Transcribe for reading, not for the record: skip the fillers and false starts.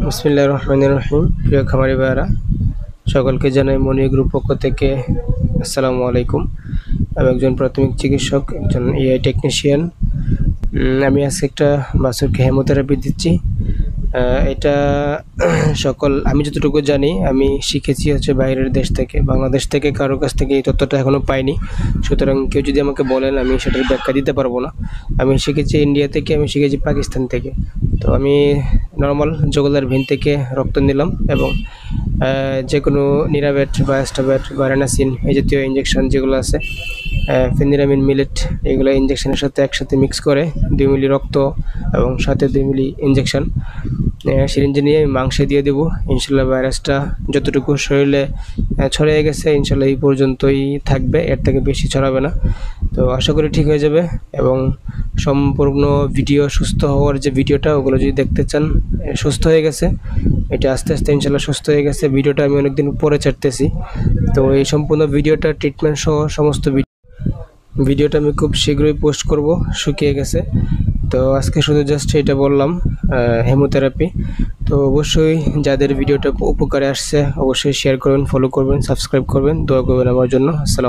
বিসমিল্লাহির রহমানির রহিম। প্রিয় খামারি ভাইয়েরা, সকলকে জানাই মনি গ্রুপ পক্ষ থেকে আসসালামু আলাইকুম। আমি একজন প্রাথমিক চিকিৎসক, একজন এআই টেকনিশিয়ান। আমি আজকে একটা বাছুরকে হেমোথেরাপি দিচ্ছি। এটা আমি যতটুকু জানি আমি শিখেছি হচ্ছে বাইরের দেশ থেকে, বাংলাদেশ থেকে কারো কাছ থেকে এই তথ্যটা এখনও পাইনি। সুতরাং কেউ যদি আমাকে বলেন আমি সেটার ব্যাখ্যা দিতে পারবো না। আমি শিখেছি ইন্ডিয়া থেকে, আমি শিখেছি পাকিস্তান থেকে। তো আমি নর্মাল জগলার ভেন থেকে রক্ত নিলাম এবং যে কোনো নিরাভেট বা অ্যাস্টাভেট বা রেনাসিন এই জাতীয় ইঞ্জেকশন যেগুলো আছে, ফেনিরামিন মিলেট, এগুলো ইঞ্জেকশনের সাথে একসাথে মিক্স করে 2 মিলি রক্ত এবং সাথে 2 মিলি ইঞ্জেকশন সিরিঞ্জে নিয়ে মাংসে দিয়ে দেবো। ইনশাল্লাহ ভাইরাসটা যতটুকু শরীরে ছড়িয়ে গেছে ইনশাল্লাহ এই পর্যন্তই থাকবে, এর থেকে বেশি ছড়াবে না। তো আশা করি ঠিক হয়ে যাবে। এবং সম্পূর্ণ ভিডিও, সুস্থ হওয়ার যে ভিডিওটা, ওগুলো যদি দেখতে চান, সুস্থ হয়ে গেছে, এটা আস্তে আস্তে ইনশাল্লাহ সুস্থ হয়ে গেছে। ভিডিওটা আমি অনেকদিন পরে ছাড়তেছি। তো এই সম্পূর্ণ ভিডিওটা ট্রিটমেন্ট সহ সমস্ত ভিডিওটা আমি খুব শীঘ্রই পোস্ট করব, শুকিয়ে গেছে। তো আজকে শুধু জাস্ট এটা বললাম, হেমোথেরাপি। তো অবশ্যই যাদের ভিডিওটা উপকারে আসছে অবশ্যই শেয়ার করবেন, ফলো করবেন, সাবস্ক্রাইব করবেন, দোয়া করবেন আমার জন্য। আসসালাম।